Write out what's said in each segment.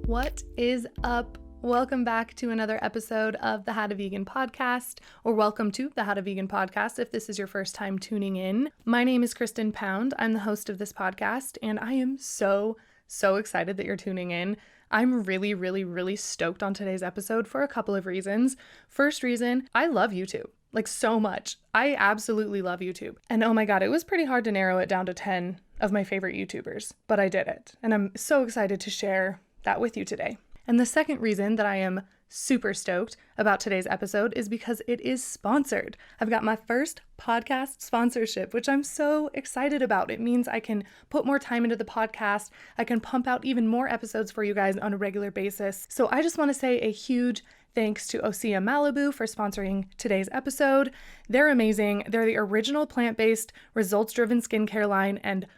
What is up? Welcome back to another episode of the How to Vegan podcast, or welcome to the How to Vegan podcast if this is your first time tuning in. My name is Kristen Pound. I'm the host of this podcast, and I am so excited that you're tuning in. I'm really stoked on today's episode for a couple of reasons. First reason, I love YouTube. Like so much. I absolutely love YouTube. And oh my God, it was pretty hard to narrow it down to 10 of my favorite YouTubers, but I did it. And I'm so excited to share that with you today. And the second reason that I am super stoked about today's episode is because it is sponsored. I've got my first podcast sponsorship, which I'm so excited about. It means I can put more time into the podcast. I can pump out even more episodes for you guys on a regular basis. So I just want to say a huge thanks to Osea Malibu for sponsoring today's episode. They're amazing. They're the original plant-based, results-driven skincare line, and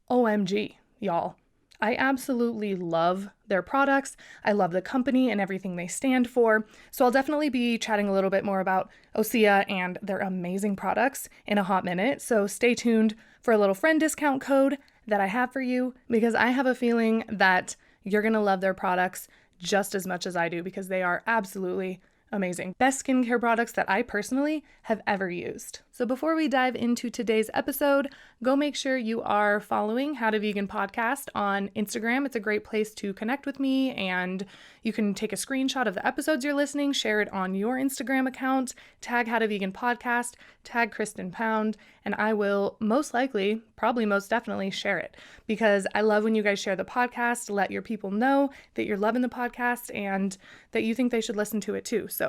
OMG, y'all. I absolutely love their products. I love the company and everything they stand for. So I'll definitely be chatting a little bit more about Osea and their amazing products in a hot minute. So stay tuned for a little friend discount code that I have for you, because I have a feeling that you're going to love their products just as much as I do, because they are absolutely amazing. Best skincare products that I personally have ever used. So before we dive into today's episode, go make sure you are following How to Vegan Podcast on Instagram. It's a great place to connect with me, and you can take a screenshot of the episodes you're listening, share it on your Instagram account, tag How to Vegan Podcast, tag Kristen Pound, and I will most likely, probably most definitely share it, because I love when you guys share the podcast. Let your people know that you're loving the podcast and that you think they should listen to it too. So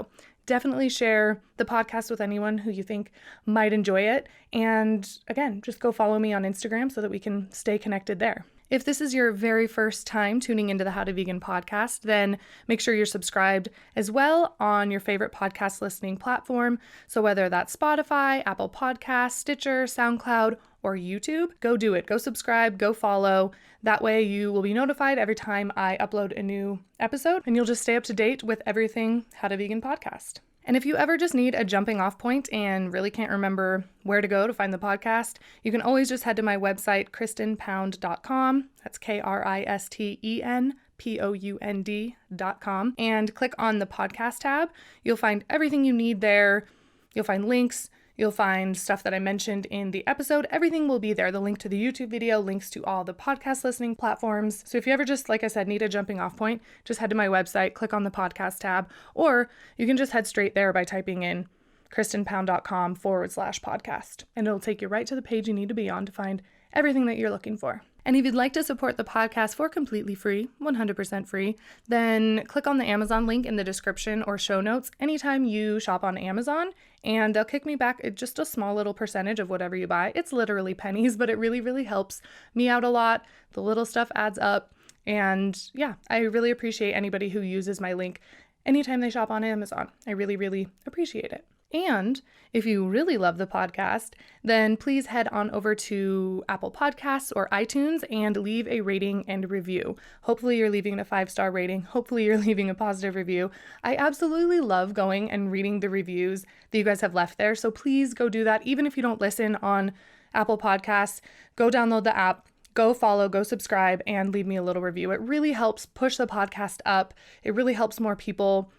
definitely share the podcast with anyone who you think might enjoy it. And again, just go follow me on Instagram so that we can stay connected there. If this is your very first time tuning into the How to Vegan podcast, then make sure you're subscribed as well on your favorite podcast listening platform. So whether that's Spotify, Apple Podcasts, Stitcher, SoundCloud, or YouTube, go do it. Go subscribe, go follow. That way you will be notified every time I upload a new episode, and you'll just stay up to date with everything How to Vegan podcast. And if you ever just need a jumping off point and really can't remember where to go to find the podcast, you can always just head to my website, kristenpound.com. That's KRISTENPOUND.com, and click on the podcast tab. You'll find everything you need there. You'll find links. You'll find stuff that I mentioned in the episode. Everything will be there. The link to the YouTube video, links to all the podcast listening platforms. So if you ever just, like I said, need a jumping off point, just head to my website, click on the podcast tab, or you can just head straight there by typing in kristenpound.com/podcast. And it'll take you right to the page you need to be on to find everything that you're looking for. And if you'd like to support the podcast for completely free, 100% free, then click on the Amazon link in the description or show notes anytime you shop on Amazon, and they'll kick me back just a small little percentage of whatever you buy. It's literally pennies, but it really helps me out a lot. The little stuff adds up. And yeah, I really appreciate anybody who uses my link anytime they shop on Amazon. I really appreciate it. And if you really love the podcast, then please head on over to Apple Podcasts or iTunes and leave a rating and review. Hopefully you're leaving a 5-star rating. Hopefully you're leaving a positive review. I absolutely love going and reading the reviews that you guys have left there. So please go do that. Even if you don't listen on Apple Podcasts, go download the app. Go follow, go subscribe, and leave me a little review. It really helps push the podcast up. It really helps more people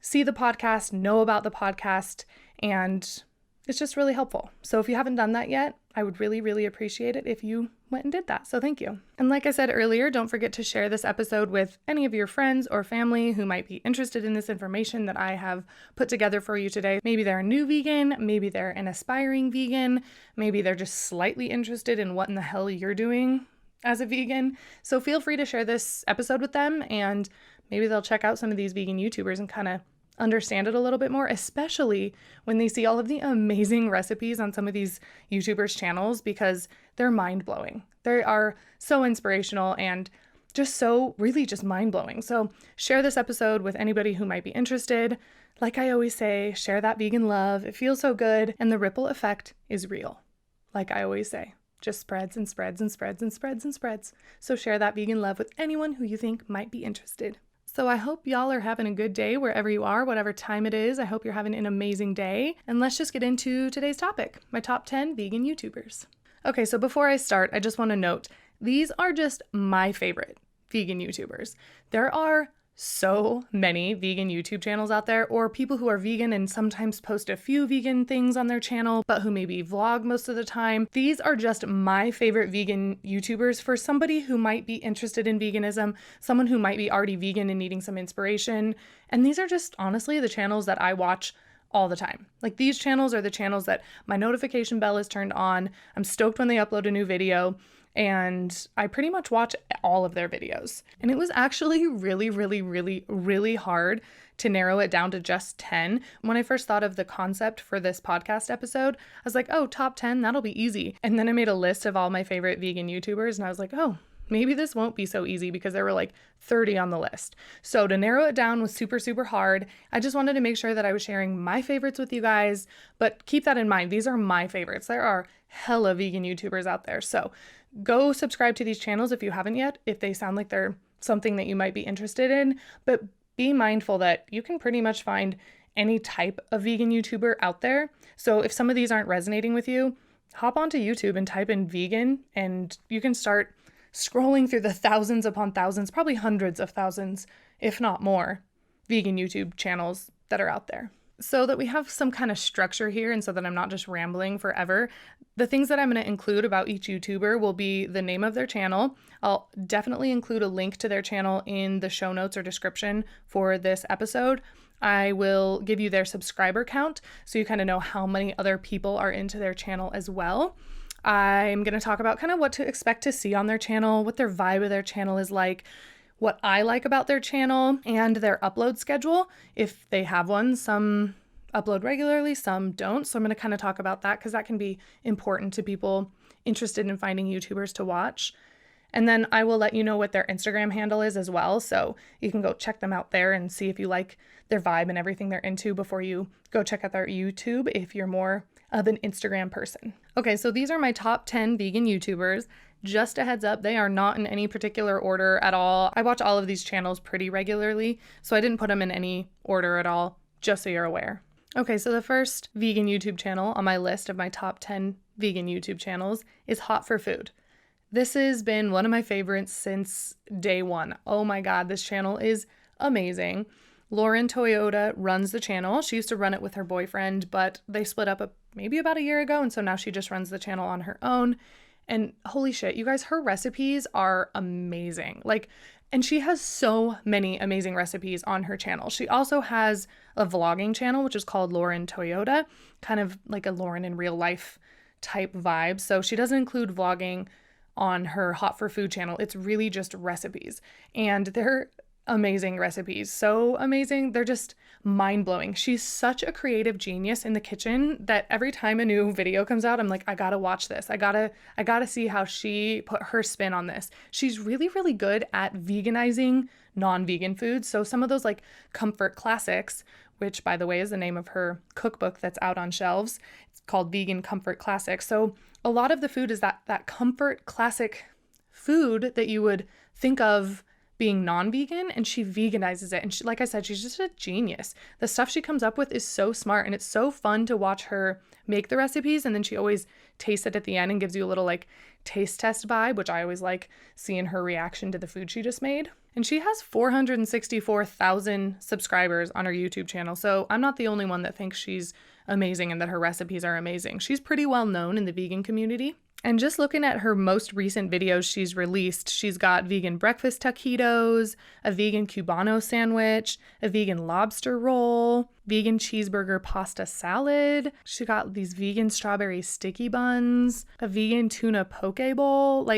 see the podcast, know about the podcast, and it's just really helpful. So if you haven't done that yet, I would really appreciate it if you went and did that. So thank you. And like I said earlier, don't forget to share this episode with any of your friends or family who might be interested in this information that I have put together for you today. Maybe they're a new vegan, maybe they're an aspiring vegan, maybe they're just slightly interested in what in the hell you're doing as a vegan. So feel free to share this episode with them, and maybe they'll check out some of these vegan YouTubers and kind of understand it a little bit more, especially when they see all of the amazing recipes on some of these YouTubers' channels, because they're mind-blowing. They are so inspirational and just so really just mind-blowing. So share this episode with anybody who might be interested. Like I always say, share that vegan love. It feels so good, and the ripple effect is real. Like I always say, just spreads and spreads and spreads and spreads and spreads. So share that vegan love with anyone who you think might be interested. So I hope y'all are having a good day wherever you are, whatever time it is. I hope you're having an amazing day. And let's just get into today's topic, my top 10 vegan YouTubers. Okay, so before I start, I just want to note, these are just my favorite vegan YouTubers. There are so many vegan YouTube channels out there, or people who are vegan and sometimes post a few vegan things on their channel, but who maybe vlog most of the time. These are just my favorite vegan YouTubers for somebody who might be interested in veganism, someone who might be already vegan and needing some inspiration. And these are just honestly the channels that I watch all the time. Like, these channels are the channels that my notification bell is turned on. I'm stoked when they upload a new video, and I pretty much watch all of their videos. And it was actually really hard to narrow it down to just 10. When I first thought of the concept for this podcast episode, I was like, oh, top 10, that'll be easy. And then I made a list of all my favorite vegan YouTubers, and I was like, oh, maybe this won't be so easy, because there were like 30 on the list. So to narrow it down was super hard. I just wanted to make sure that I was sharing my favorites with you guys, but keep that in mind. These are my favorites. There are hella vegan YouTubers out there. So go subscribe to these channels if you haven't yet, if they sound like they're something that you might be interested in. But be mindful that you can pretty much find any type of vegan YouTuber out there. So if some of these aren't resonating with you, hop onto YouTube and type in vegan, and you can start scrolling through the thousands upon thousands, probably hundreds of thousands, if not more, vegan YouTube channels that are out there. So that we have some kind of structure here, and so that I'm not just rambling forever, the things that I'm going to include about each YouTuber will be the name of their channel. I'll definitely include a link to their channel in the show notes or description for this episode. I will give you their subscriber count, so you kind of know how many other people are into their channel as well. I'm going to talk about kind of what to expect to see on their channel, what their vibe of their channel is like, what I like about their channel, and their upload schedule, if they have one. Some upload regularly, some don't. So I'm going to kind of talk about that, because that can be important to people interested in finding YouTubers to watch. And then I will let you know what their Instagram handle is as well, so you can go check them out there and see if you like their vibe and everything they're into before you go check out their YouTube if you're more of an Instagram person. Okay, so these are my top 10 vegan YouTubers. Just a heads up, they are not in any particular order at all. I watch all of these channels pretty regularly, so I didn't put them in any order at all, just so you're aware. Okay, so the first vegan YouTube channel on my list of my top 10 vegan YouTube channels is Hot for Food. This has been one of my favorites since day one. Oh my God, this channel is amazing. Lauren Toyota runs the channel. She used to run it with her boyfriend, but they split up maybe about a year ago, and so now she just runs the channel on her own. And holy shit, you guys, her recipes are amazing. And she has so many amazing recipes on her channel. She also has a vlogging channel, which is called Lauren Toyota, kind of like a Lauren in real life type vibe. So she doesn't include vlogging on her Hot for Food channel. It's really just recipes, and they're amazing recipes. So amazing. They're just mind-blowing. She's such a creative genius in the kitchen that every time a new video comes out, I'm like, I gotta watch this. I gotta see how she put her spin on this. She's really good at veganizing non-vegan foods. So some of those like comfort classics, which by the way is the name of her cookbook that's out on shelves. It's called Vegan Comfort Classics. So a lot of the food is that comfort classic food that you would think of being non-vegan, and she veganizes it. And she, like I said, she's just a genius. The stuff she comes up with is so smart, and it's so fun to watch her make the recipes. And then she always tastes it at the end and gives you a little like taste test vibe, which I always like seeing her reaction to the food she just made. And she has 464,000 subscribers on her YouTube channel. So I'm not the only one that thinks she's amazing and that her recipes are amazing. She's pretty well known in the vegan community. And just looking at her most recent videos she's released, she's got vegan breakfast taquitos, a vegan Cubano sandwich, a vegan lobster roll, vegan cheeseburger pasta salad. She got these vegan strawberry sticky buns, a vegan tuna poke bowl.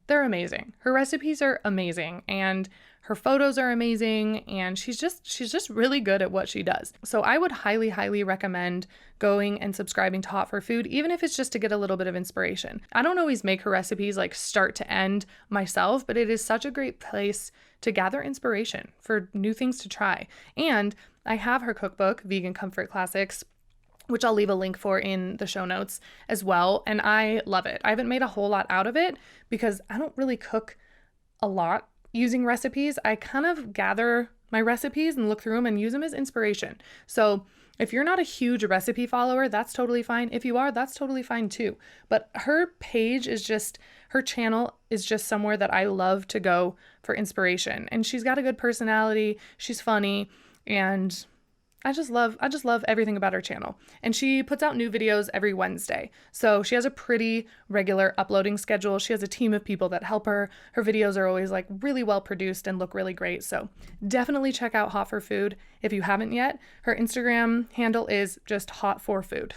They're amazing. Her recipes are amazing, and her photos are amazing, and she's just really good at what she does. So I would highly recommend going and subscribing to Hot for Food, even if it's just to get a little bit of inspiration. I don't always make her recipes like start to end myself, but it is such a great place to gather inspiration for new things to try. And I have her cookbook, Vegan Comfort Classics, which I'll leave a link for in the show notes as well. And I love it. I haven't made a whole lot out of it because I don't really cook a lot using recipes. I kind of gather my recipes and look through them and use them as inspiration. So if you're not a huge recipe follower, that's totally fine. If you are, that's totally fine too. But her page is just, her channel is just somewhere that I love to go for inspiration. And she's got a good personality. She's funny. And I just love everything about her channel. And she puts out new videos every Wednesday. So she has a pretty regular uploading schedule. She has a team of people that help her. Her videos are always like really well produced and look really great. So definitely check out Hot for Food if you haven't yet. Her Instagram handle is just Hot for Food.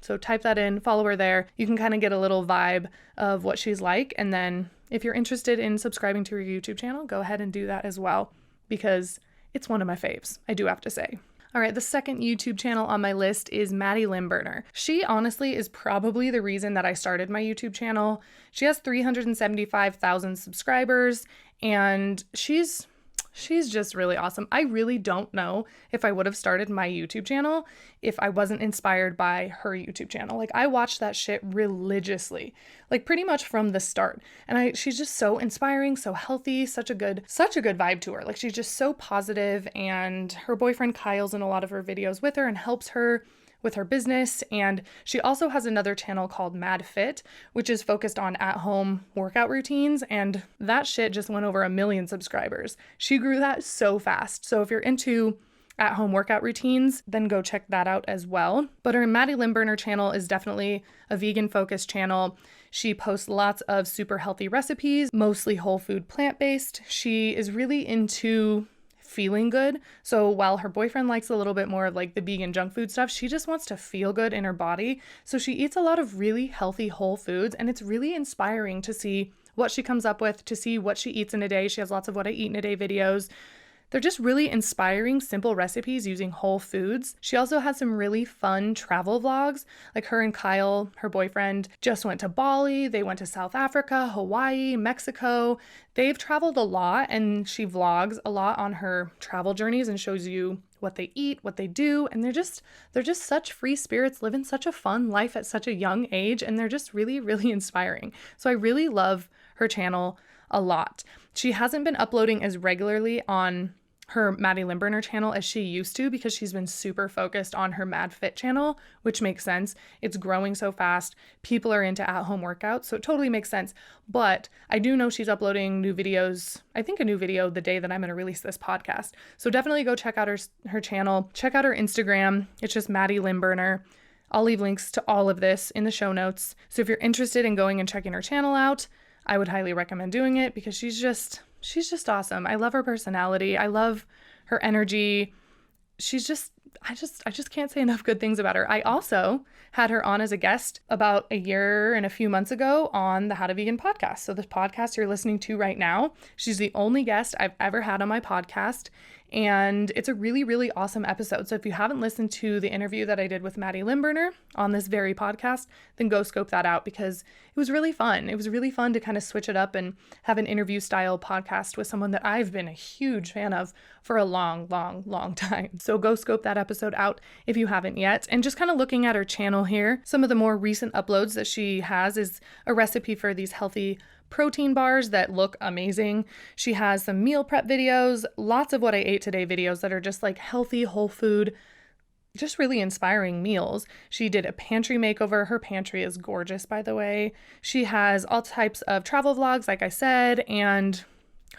So type that in, follow her there. You can kind of get a little vibe of what she's like. And then if you're interested in subscribing to her YouTube channel, go ahead and do that as well, because it's one of my faves, I do have to say. All right, the second YouTube channel on my list is Maddie Limburner. She honestly is probably the reason that I started my YouTube channel. She has 375,000 subscribers, and she's just really awesome. I really don't know if I would have started my YouTube channel if I wasn't inspired by her YouTube channel. Like, I watched that shit religiously, like pretty much from the start. And she's just so inspiring, so healthy, such a good vibe to her. Like, she's just so positive, and her boyfriend Kyle's in a lot of her videos with her and helps her with her business. And she also has another channel called Mad Fit, which is focused on at-home workout routines, and that shit just went over 1 million subscribers. She grew that so fast. So if you're into at-home workout routines, then go check that out as well. But her Maddie Limburner channel is definitely a vegan-focused channel. She posts lots of super healthy recipes, mostly whole food, plant-based. She is really into feeling good. So while her boyfriend likes a little bit more of like the vegan junk food stuff, she just wants to feel good in her body. So she eats a lot of really healthy whole foods, and it's really inspiring to see what she comes up with, to see what she eats in a day. She has lots of what I eat in a day videos. They're just really inspiring, simple recipes using whole foods. She also has some really fun travel vlogs. Like, her and Kyle, her boyfriend, just went to Bali. They went to South Africa, Hawaii, Mexico. They've traveled a lot, and she vlogs a lot on her travel journeys and shows you what they eat, what they do. And they're just such free spirits, living such a fun life at such a young age. And they're just really, really inspiring. So I really love her channel a lot. She hasn't been uploading as regularly on her Maddie Limburner channel as she used to, because she's been super focused on her Mad Fit channel, which makes sense. It's growing so fast. People are into at-home workouts, so it totally makes sense. But I do know she's uploading new videos, I think a new video the day that I'm going to release this podcast. So definitely go check out her channel. Check out her Instagram. It's just Maddie Limburner. I'll leave links to all of this in the show notes. So if you're interested in going and checking her channel out, I would highly recommend doing it, because she's just awesome. I love her personality. I love her energy. I just can't say enough good things about her. I also had her on as a guest about a year and a few months ago on the How to Vegan podcast. So the podcast you're listening to right now, she's the only guest I've ever had on my podcast. And it's a really, really awesome episode. So if you haven't listened to the interview that I did with Maddie Limburner on this very podcast, then go scope that out, because it was really fun. It was really fun to kind of switch it up and have an interview style podcast with someone that I've been a huge fan of for a long, long, long time. So go scope that episode out if you haven't yet. And just kind of looking at her channel here, some of the more recent uploads that she has is a recipe for these healthy protein bars that look amazing. She has some meal prep videos, lots of what I ate today videos that are just like healthy, whole food, just really inspiring meals. She did a pantry makeover. Her pantry is gorgeous, by the way. She has all types of travel vlogs, like I said, and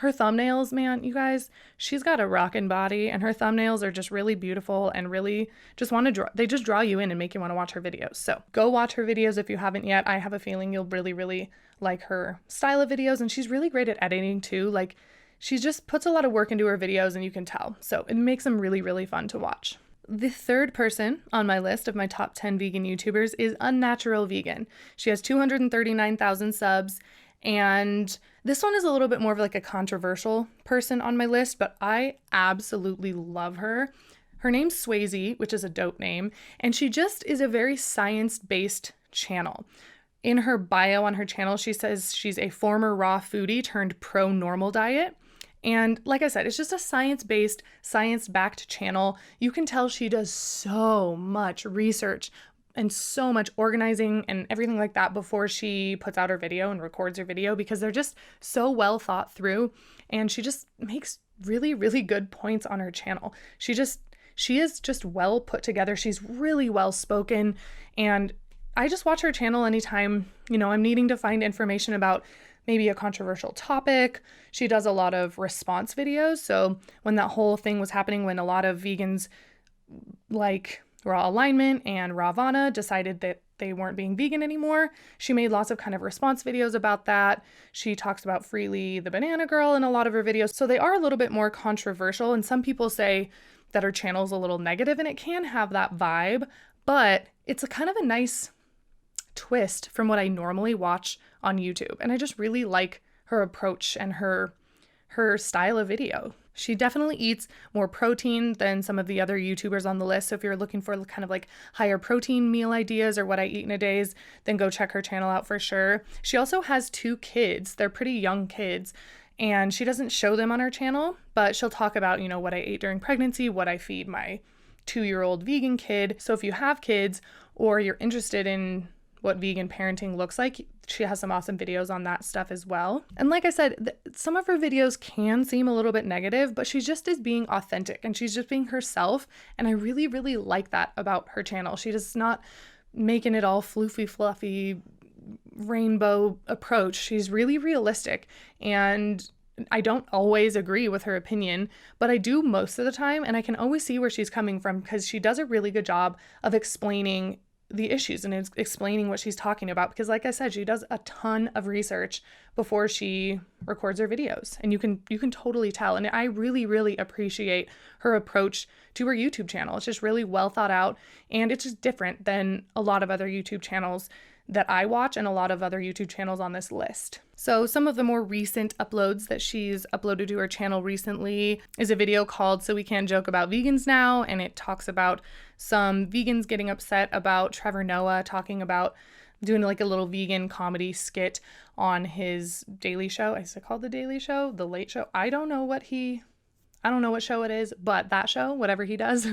her thumbnails, man, you guys, she's got a rockin' body, and her thumbnails are just really beautiful and really just they just draw you in and make you want to watch her videos. So go watch her videos if you haven't yet. I have a feeling you'll really, really like her style of videos, and she's really great at editing too. Like, she just puts a lot of work into her videos, and you can tell. So it makes them really, really fun to watch. The third person on my list of my top 10 vegan YouTubers is Unnatural Vegan. She has 239,000 subs, and this one is a little bit more of like a controversial person on my list, but I absolutely love her. Her name's Swayze, which is a dope name, and she just is a very science-based channel. In her bio on her channel, she says she's a former raw foodie turned pro-normal diet. And like I said, it's just a science-based, science-backed channel. You can tell she does so much research and so much organizing and everything like that before she puts out her video and records her video, because they're just so well thought through. And she just makes really, really good points on her channel. She is just well put together. She's really well spoken, and I just watch her channel anytime, I'm needing to find information about maybe a controversial topic. She does a lot of response videos. So when that whole thing was happening, when a lot of vegans like Raw Alignment and Ravana decided that they weren't being vegan anymore, she made lots of kind of response videos about that. She talks about Freely the Banana Girl in a lot of her videos. So they are a little bit more controversial, and some people say that her channel is a little negative, and it can have that vibe, but it's a kind of a nice twist from what I normally watch on YouTube. And I just really like her approach and her style of video. She definitely eats more protein than some of the other YouTubers on the list. So if you're looking for kind of like higher protein meal ideas or what I eat in a day, then go check her channel out for sure. She also has 2 kids. They're pretty young kids, and she doesn't show them on her channel, but she'll talk about, you know, what I ate during pregnancy, what I feed my 2-year-old vegan kid. So if you have kids or you're interested in what vegan parenting looks like, she has some awesome videos on that stuff as well. And like I said, some of her videos can seem a little bit negative, but she just is being authentic and she's just being herself. And I really, really like that about her channel. She does not making it all floofy, fluffy, rainbow approach. She's really realistic, and I don't always agree with her opinion, but I do most of the time, and I can always see where she's coming from because she does a really good job of explaining the issues and explaining what she's talking about, because like I said, she does a ton of research before she records her videos, and you can totally tell. And I really, really appreciate her approach to her YouTube channel. It's just really well thought out, and it's just different than a lot of other YouTube channels that I watch and a lot of other YouTube channels on this list. So some of the more recent uploads that she's uploaded to her channel recently is a video called So We Can't Joke About Vegans Now, and it talks about some vegans getting upset about Trevor Noah talking about doing like a little vegan comedy skit on his daily show. Is it called The Daily Show? The Late Show? I don't know what show it is, but that show, whatever he does,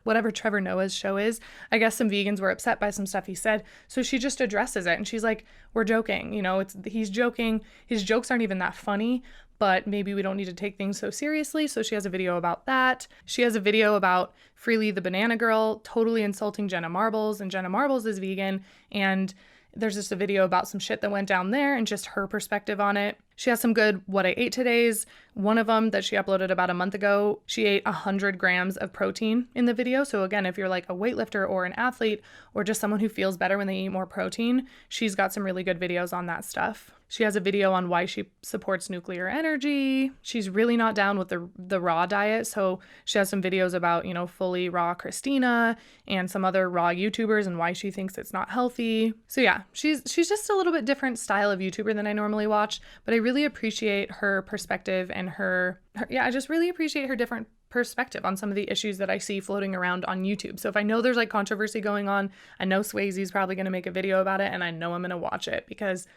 whatever Trevor Noah's show is, I guess some vegans were upset by some stuff he said. So she just addresses it, and she's like, we're joking, you know, he's joking. His jokes aren't even that funny, but maybe we don't need to take things so seriously. So she has a video about that. She has a video about Freely the Banana Girl totally insulting Jenna Marbles, and Jenna Marbles is vegan, and there's just a video about some shit that went down there and just her perspective on it. She has some good what I ate todays. One of them that she uploaded about a month ago, she ate 100 grams of protein in the video. So again, if you're like a weightlifter or an athlete or just someone who feels better when they eat more protein, she's got some really good videos on that stuff. She has a video on why she supports nuclear energy. She's really not down with the raw diet. So she has some videos about, you know, fully raw Christina and some other raw YouTubers and why she thinks it's not healthy. So yeah, she's just a little bit different style of YouTuber than I normally watch, but I really appreciate her perspective and I just really appreciate her different perspective on some of the issues that I see floating around on YouTube. So if I know there's like controversy going on, I know Swayze's probably going to make a video about it, and I know I'm going to watch it because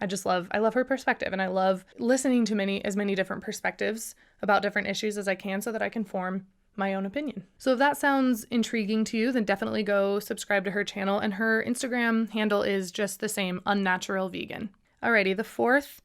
I love her perspective, and I love listening to as many different perspectives about different issues as I can so that I can form my own opinion. So if that sounds intriguing to you, then definitely go subscribe to her channel, and her Instagram handle is just the same, Unnatural Vegan. Alrighty, the 4th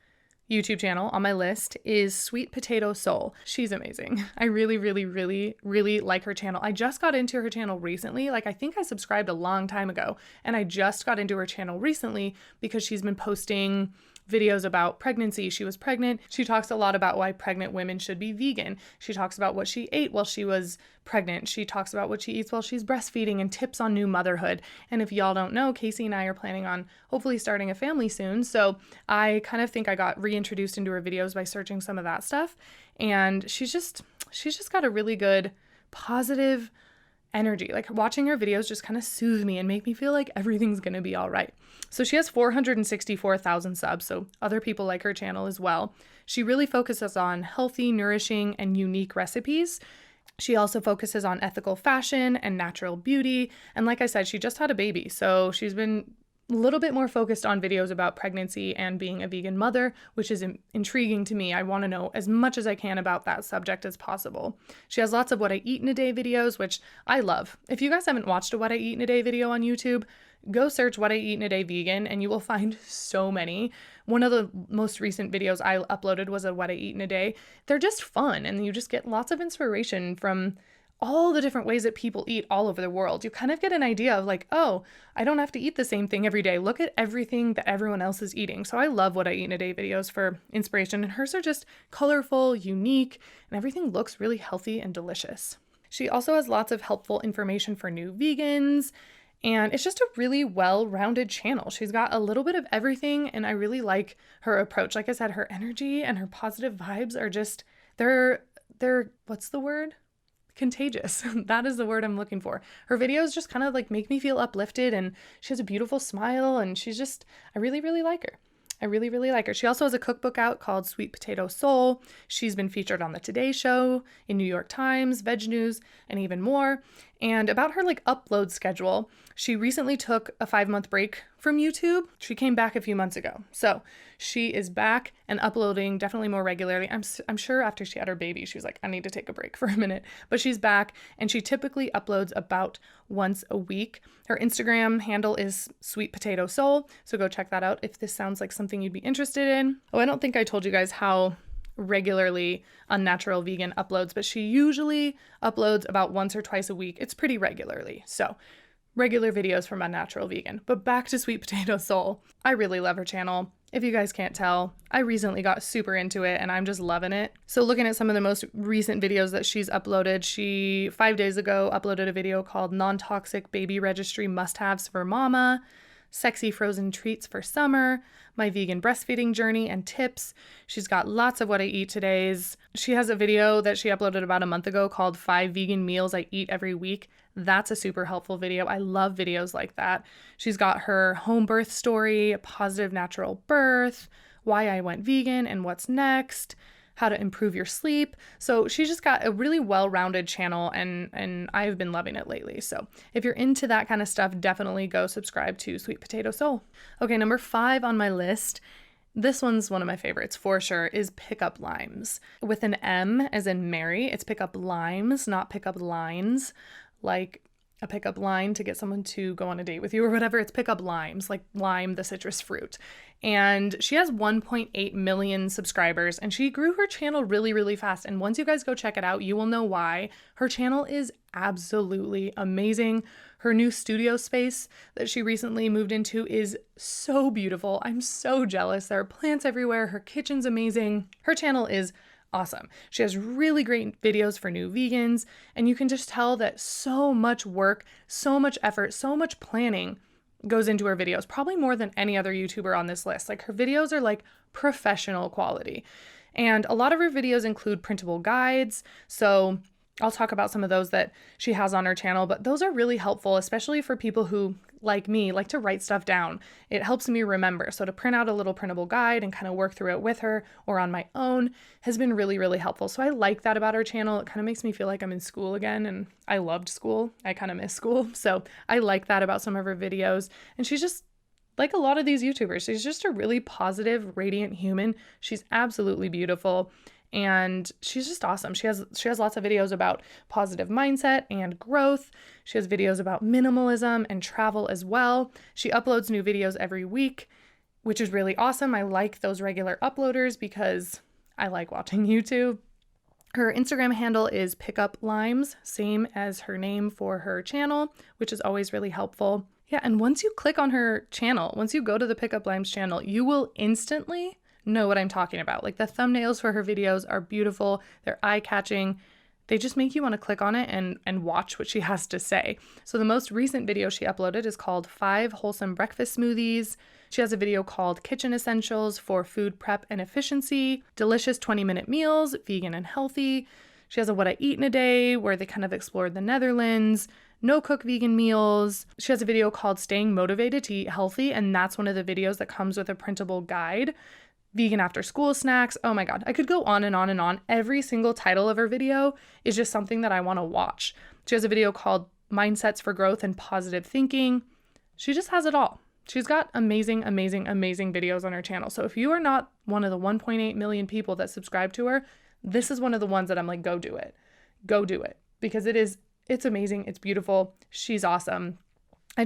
YouTube channel on my list is Sweet Potato Soul. She's amazing. I really, really, really, really like her channel. I just got into her channel recently. Like, I think I subscribed a long time ago, and I just got into her channel recently because she's been posting videos about pregnancy. She was pregnant. She talks a lot about why pregnant women should be vegan. She talks about what she ate while she was pregnant. She talks about what she eats while she's breastfeeding and tips on new motherhood. And if y'all don't know, Casey and I are planning on hopefully starting a family soon. So I kind of think I got reintroduced into her videos by searching some of that stuff. And she's just got a really good, positive energy. Like, watching her videos just kind of soothe me and make me feel like everything's going to be all right. So she has 464,000 subs, so other people like her channel as well. She really focuses on healthy, nourishing, and unique recipes. She also focuses on ethical fashion and natural beauty. And like I said, she just had a baby, so she's been a little bit more focused on videos about pregnancy and being a vegan mother, which is intriguing to me. I want to know as much as I can about that subject as possible. She has lots of what I eat in a day videos, which I love. If you guys haven't watched a what I eat in a day video on YouTube, go search what I eat in a day vegan and you will find so many. One of the most recent videos I uploaded was a what I eat in a day. They're just fun, and you just get lots of inspiration from all the different ways that people eat all over the world. You kind of get an idea of like, oh, I don't have to eat the same thing every day. Look at everything that everyone else is eating. So I love What I Eat in a Day videos for inspiration, and hers are just colorful, unique, and everything looks really healthy and delicious. She also has lots of helpful information for new vegans, and it's just a really well-rounded channel. She's got a little bit of everything, and I really like her approach. Like I said, her energy and her positive vibes are just, they're what's the word? Contagious. That is the word I'm looking for. Her videos just kind of like make me feel uplifted, and she has a beautiful smile, and she's just, I really, really like her. I really, really like her. She also has a cookbook out called Sweet Potato Soul. She's been featured on the Today Show, in New York Times, Veg News, and even more. And about her like upload schedule, she recently took a 5-month break from YouTube. She came back a few months ago. So she is back and uploading definitely more regularly. I'm sure after she had her baby, she was like, I need to take a break for a minute. But she's back, and she typically uploads about once a week. Her Instagram handle is Sweet Potato Soul. So go check that out if this sounds like something you'd be interested in. Oh, I don't think I told you guys how regularly Unnatural Vegan uploads, but she usually uploads about once or twice a week. It's pretty regularly. So regular videos from Unnatural Vegan. But back to Sweet Potato Soul. I really love her channel. If you guys can't tell, I recently got super into it, and I'm just loving it. So looking at some of the most recent videos that she's uploaded, she 5 days ago uploaded a video called Non-Toxic Baby Registry Must-Haves for Mama, Sexy Frozen Treats for Summer, My Vegan Breastfeeding Journey and Tips. She's got lots of What I Eat Todays. She has a video that she uploaded about a month ago called 5 Vegan Meals I Eat Every Week. That's a super helpful video. I love videos like that. She's got her home birth story, positive natural birth, why I went vegan and what's next, how to improve your sleep. So she's just got a really well-rounded channel, and I've been loving it lately. So if you're into that kind of stuff, definitely go subscribe to Sweet Potato Soul. Okay, number 5 on my list, this one's one of my favorites for sure, is Pickup Limes. With an M as in Mary, it's Pickup Limes, not Pickup Lines, like a pickup line to get someone to go on a date with you or whatever. It's Pickup Limes, like lime, the citrus fruit. And she has 1.8 million subscribers, and she grew her channel really, really fast. And once you guys go check it out, you will know why. Her channel is absolutely amazing. Her new studio space that she recently moved into is so beautiful. I'm so jealous. There are plants everywhere. Her kitchen's amazing. Her channel is awesome. She has really great videos for new vegans, and you can just tell that so much work, so much effort, so much planning goes into her videos, probably more than any other YouTuber on this list. Like, her videos are like professional quality, and a lot of her videos include printable guides. So I'll talk about some of those that she has on her channel, but those are really helpful, especially for people who, like me, like to write stuff down. It helps me remember. So to print out a little printable guide and kind of work through it with her or on my own has been really, really helpful. So I like that about her channel. It kind of makes me feel like I'm in school again, and I loved school. I kind of miss school. So I like that about some of her videos. And she's just, like a lot of these YouTubers, she's just a really positive, radiant human. She's absolutely beautiful. And she's just awesome. She has lots of videos about positive mindset and growth. She has videos about minimalism and travel as well. She uploads new videos every week, which is really awesome. I like those regular uploaders because I like watching YouTube. Her Instagram handle is Pickup Limes, same as her name for her channel, which is always really helpful. Yeah, and once you click on her channel, once you go to the Pickup Limes channel, you will instantly know what I'm talking about. Like, the thumbnails for her videos are beautiful. They're eye-catching. They just make you want to click on it and watch what she has to say. So the most recent video she uploaded is called 5 Wholesome Breakfast Smoothies. She has a video called Kitchen Essentials for Food Prep and Efficiency, Delicious 20-Minute Meals, Vegan and Healthy. She has a What I Eat in a Day where they kind of explored the Netherlands, no-cook vegan meals. She has a video called Staying Motivated to Eat Healthy, and that's one of the videos that comes with a printable guide. Vegan after school snacks. Oh my God, I could go on and on and on. Every single title of her video is just something that I want to watch. She has a video called Mindsets for Growth and Positive Thinking. She just has it all. She's got amazing, amazing, amazing videos on her channel. So if you are not one of the 1.8 million people that subscribe to her, this is one of the ones that I'm like, go do it. Go do it. Because it's amazing. It's beautiful. She's awesome. I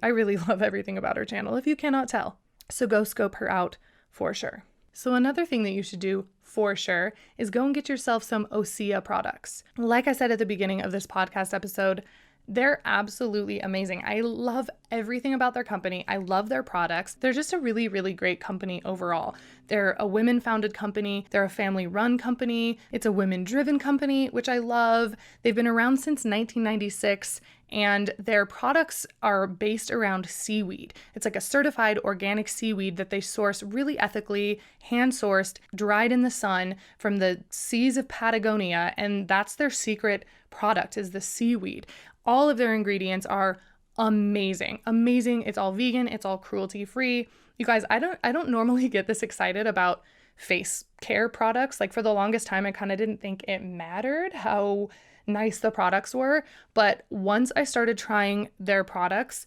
really love everything about her channel, if you cannot tell. So go scope her out for sure. So another thing that you should do for sure is go and get yourself some Osea products. Like I said at the beginning of this podcast episode, they're absolutely amazing. I love everything about their company. I love their products. They're just a really, really great company overall. They're a women-founded company. They're a family-run company. It's a women-driven company, which I love. They've been around since 1996, and their products are based around seaweed. It's like a certified organic seaweed that they source really ethically, hand-sourced, dried in the sun from the seas of Patagonia, and that's their secret product, is the seaweed. All of their ingredients are amazing. Amazing. It's all vegan. It's all cruelty-free. You guys, I don't normally get this excited about face care products. Like, for the longest time, I kind of didn't think it mattered how nice the products were. But once I started trying their products,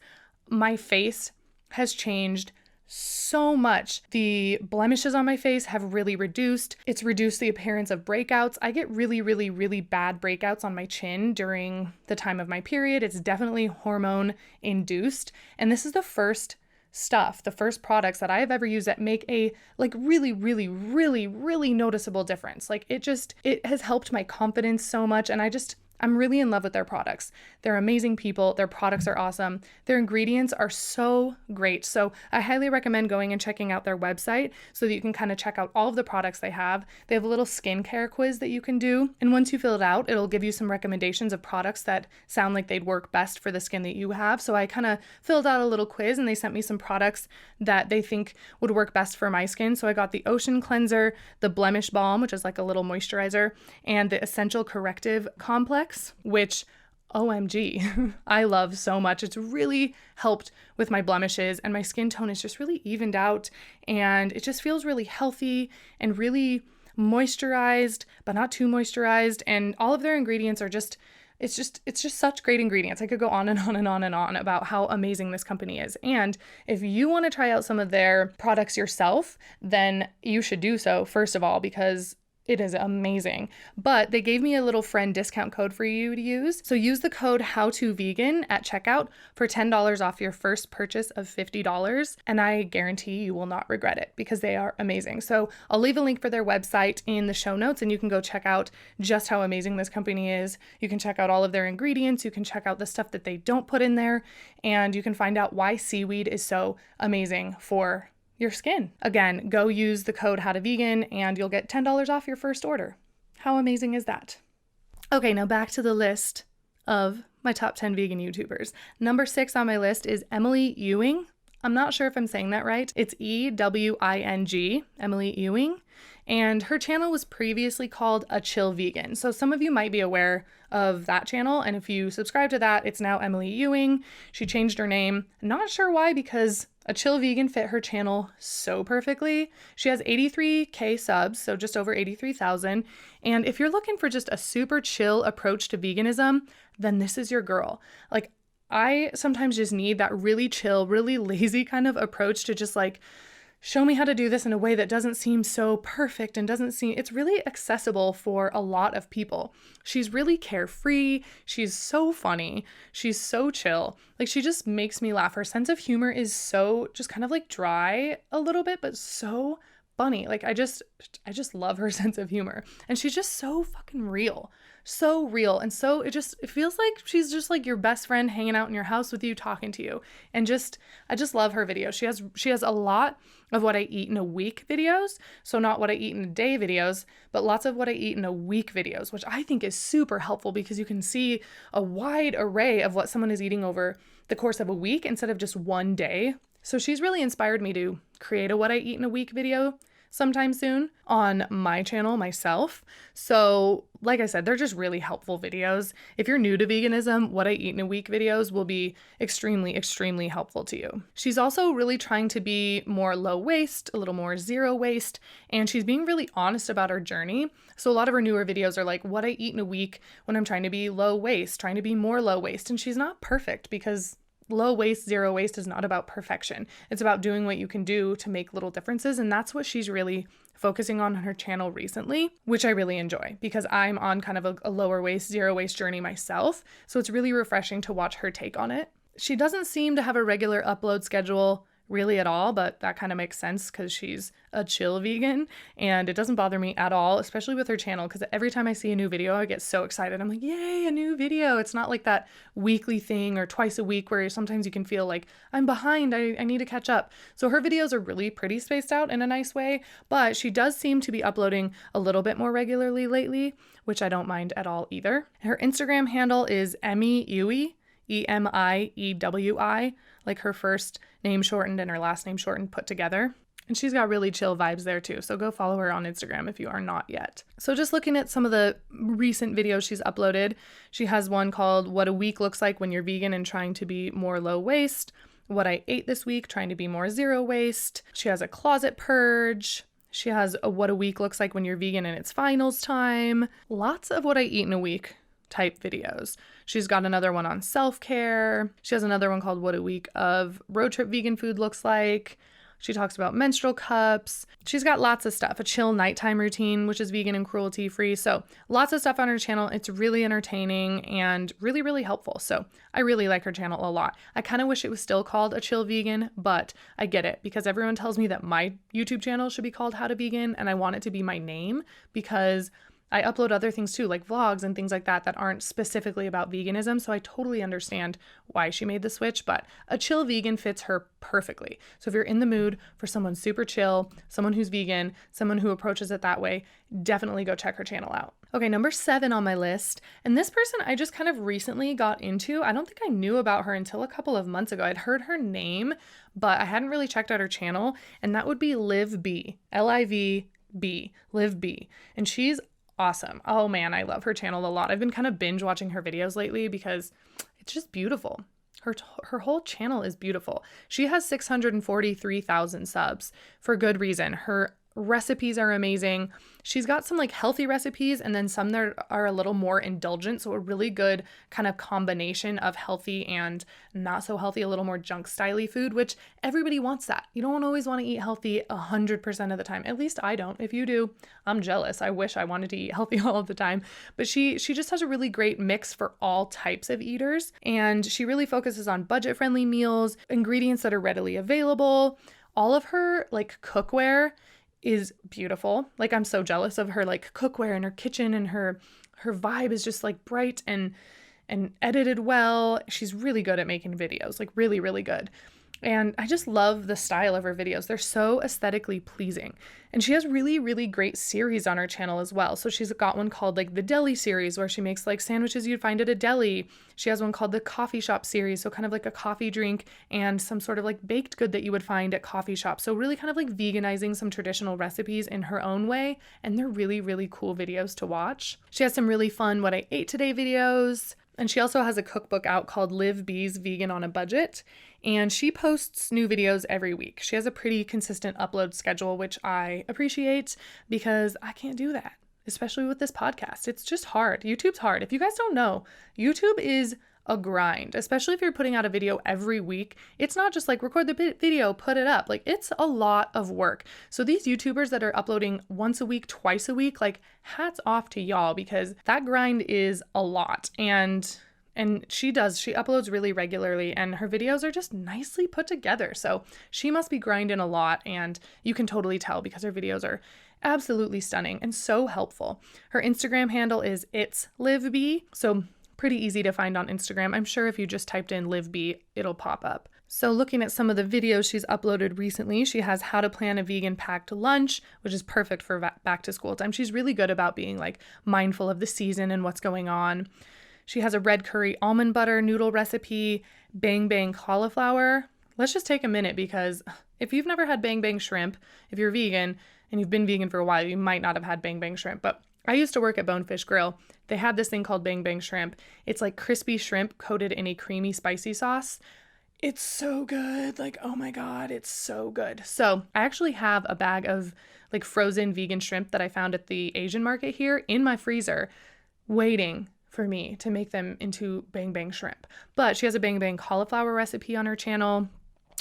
my face has changed so much. The blemishes on my face have really reduced. It's reduced the appearance of breakouts. I get really, really, really bad breakouts on my chin during the time of my period. It's definitely hormone induced. And this is the first products that I have ever used that make a really, really, really, really noticeable difference. It has helped my confidence so much. And I'm really in love with their products. They're amazing people. Their products are awesome. Their ingredients are so great. So I highly recommend going and checking out their website so that you can kind of check out all of the products they have. They have a little skincare quiz that you can do. And once you fill it out, it'll give you some recommendations of products that sound like they'd work best for the skin that you have. So I kind of filled out a little quiz and they sent me some products that they think would work best for my skin. So I got the Ocean Cleanser, the Blemish Balm, which is like a little moisturizer, and the Essential Corrective Complex, which, OMG, I love so much. It's really helped with my blemishes, and my skin tone is just really evened out, and it just feels really healthy and really moisturized, but not too moisturized. And all of their ingredients are it's just such great ingredients. I could go on and on and on and on about how amazing this company is. And if you want to try out some of their products yourself, then you should do so, first of all, because it is amazing. But they gave me a little friend discount code for you to use. So use the code howtovegan at checkout for $10 off your first purchase of $50. And I guarantee you will not regret it because they are amazing. So I'll leave a link for their website in the show notes and you can go check out just how amazing this company is. You can check out all of their ingredients. You can check out the stuff that they don't put in there. And you can find out why seaweed is so amazing for your skin. Again, go use the code howtovegan and you'll get $10 off your first order. How amazing is that? Okay, now back to the list of my top 10 vegan YouTubers. Number 6 on my list is Emily Ewing. I'm not sure if I'm saying that right. It's Ewing, Emily Ewing. And her channel was previously called A Chill Vegan. So some of you might be aware of that channel. And if you subscribe to that, it's now Emily Ewing. She changed her name. Not sure why, because A Chill Vegan fit her channel so perfectly. She has 83K subs, so just over 83,000. And if you're looking for just a super chill approach to veganism, then this is your girl. Like, I sometimes just need that really chill, really lazy kind of approach to just show me how to do this in a way that doesn't seem so perfect and it's really accessible for a lot of people. She's really carefree. She's so funny. She's so chill. She just makes me laugh. Her sense of humor is so just kind of dry a little bit, but so funny. I just love her sense of humor. And she's just so fucking real. So real. And so it feels like she's just your best friend hanging out in your house with you, talking to you. And I just love her videos. She has a lot of what I eat in a week videos. So not what I eat in a day videos, but lots of what I eat in a week videos, which I think is super helpful because you can see a wide array of what someone is eating over the course of a week instead of just one day. So she's really inspired me to create a what I eat in a week video sometime soon on my channel myself. So like I said, they're just really helpful videos. If you're new to veganism, what I eat in a week videos will be extremely, extremely helpful to you. She's also really trying to be more low waste, a little more zero waste, and she's being really honest about her journey. So a lot of her newer videos are what I eat in a week when I'm trying to be low waste, trying to be more low waste. And she's not perfect because low waste, zero waste is not about perfection. It's about doing what you can do to make little differences. And that's what she's really focusing on her channel recently, which I really enjoy because I'm on kind of a lower waste, zero waste journey myself. So it's really refreshing to watch her take on it. She doesn't seem to have a regular upload schedule really at all, but that kind of makes sense because she's a chill vegan and it doesn't bother me at all, especially with her channel, because every time I see a new video, I get so excited. I'm like, yay, a new video. It's not like that weekly thing or twice a week where sometimes you can feel like I'm behind, I need to catch up. So her videos are really pretty spaced out in a nice way, but she does seem to be uploading a little bit more regularly lately, which I don't mind at all either. Her Instagram handle is youuuuu, Emiewi, like her first name shortened and her last name shortened put together. And she's got really chill vibes there too, so go follow her on Instagram if you are not yet. So just looking at some of the recent videos she's uploaded, she has one called What a Week Looks Like When You're Vegan and Trying to Be More Low Waste, What I Ate This Week, Trying to Be More Zero Waste. She has a closet purge. She has a What a Week Looks Like When You're Vegan and It's Finals Time. Lots of what I eat in a week type videos. She's got another one on self-care. She has another one called What a Week of Road Trip Vegan Food Looks Like. She talks about menstrual cups. She's got lots of stuff. A chill nighttime routine, which is vegan and cruelty free. So lots of stuff on her channel. It's really entertaining and really, really helpful. So I really like her channel a lot. I kind of wish it was still called A Chill Vegan, but I get it because everyone tells me that my YouTube channel should be called How to Vegan, and I want it to be my name because I upload other things too, like vlogs and things like that that aren't specifically about veganism, so I totally understand why she made the switch, but A Chill Vegan fits her perfectly. So if you're in the mood for someone super chill, someone who's vegan, someone who approaches it that way, definitely go check her channel out. Okay, number 7 on my list, and this person I just kind of recently got into. I don't think I knew about her until a couple of months ago. I'd heard her name, but I hadn't really checked out her channel, and that would be Liv B, L-I-V-B, Liv B, and she's awesome. Oh man, I love her channel a lot. I've been kind of binge watching her videos lately because it's just beautiful. Her whole channel is beautiful. She has 643,000 subs for good reason. Her recipes are amazing. She's got some like healthy recipes and then some that are a little more indulgent. So a really good kind of combination of healthy and not so healthy, a little more junk style-y food, which everybody wants that. You don't always want to eat healthy 100% of the time. At least I don't. If you do, I'm jealous. I wish I wanted to eat healthy all of the time. But she just has a really great mix for all types of eaters. And she really focuses on budget-friendly meals, ingredients that are readily available. All of her like cookware is beautiful. Like I'm so jealous of her like cookware in her kitchen, and her vibe is just like bright and edited well. She's really good at making videos, like really, really good. And I just love the style of her videos. They're so aesthetically pleasing. And she has really, really great series on her channel as well. So she's got one called like the deli series where she makes like sandwiches you'd find at a deli. She has one called the coffee shop series. So kind of like a coffee drink and some sort of like baked good that you would find at coffee shops. So really kind of like veganizing some traditional recipes in her own way. And they're really, really cool videos to watch. She has some really fun What I Ate Today videos. And she also has a cookbook out called Liv B's Vegan on a Budget. And she posts new videos every week. She has a pretty consistent upload schedule, which I appreciate because I can't do that, especially with this podcast. It's just hard. YouTube's hard. If you guys don't know, YouTube is a grind, especially if you're putting out a video every week. It's not just like record the video, put it up. Like it's a lot of work. So these YouTubers that are uploading once a week, twice a week, like hats off to y'all because that grind is a lot. And she uploads really regularly and her videos are just nicely put together. So she must be grinding a lot, and you can totally tell because her videos are absolutely stunning and so helpful. Her Instagram handle is It's Liv B. So pretty easy to find on Instagram. I'm sure if you just typed in Liv B, it'll pop up. So looking at some of the videos she's uploaded recently, she has How to Plan a Vegan Packed Lunch, which is perfect for back to school time. She's really good about being like mindful of the season and what's going on. She has a red curry almond butter noodle recipe, bang bang cauliflower. Let's just take a minute because if you've never had bang bang shrimp, if you're vegan and you've been vegan for a while, you might not have had bang bang shrimp, but I used to work at Bonefish Grill. They had this thing called bang bang shrimp. It's like crispy shrimp coated in a creamy spicy sauce. It's so good. Like, oh my God, it's so good. So I actually have a bag of like frozen vegan shrimp that I found at the Asian market here in my freezer waiting for me to make them into bang bang shrimp. But she has a bang bang cauliflower recipe on her channel.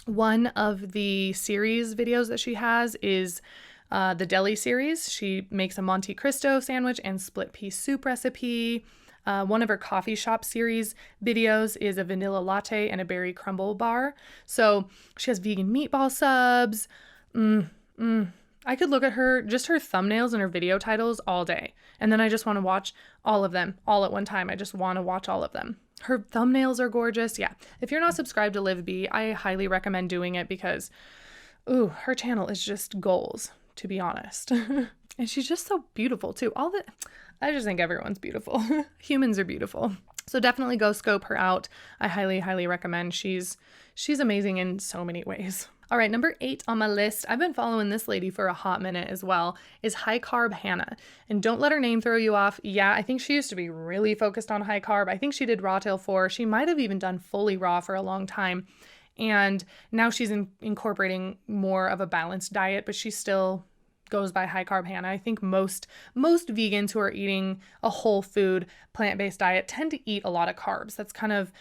One of the series videos that she has is the deli series. She makes a Monte Cristo sandwich and split pea soup recipe. One of her coffee shop series videos is a vanilla latte and a berry crumble bar. So she has vegan meatball subs. I could look at just her thumbnails and her video titles all day. And then I just want to watch all of them all at one time. I just want to watch all of them. Her thumbnails are gorgeous. Yeah. If you're not subscribed to Liv B, I highly recommend doing it because, her channel is just goals, to be honest. And she's just so beautiful too. I just think everyone's beautiful. Humans are beautiful. So definitely go scope her out. I highly, highly recommend. She's amazing in so many ways. All right, number 8 on my list, I've been following this lady for a hot minute as well, is High Carb Hannah. And don't let her name throw you off. Yeah, I think she used to be really focused on high carb. I think she did raw till 4. She might have even done fully raw for a long time. And now she's incorporating more of a balanced diet, but she still goes by High Carb Hannah. I think most vegans who are eating a whole food plant-based diet tend to eat a lot of carbs. That's kind of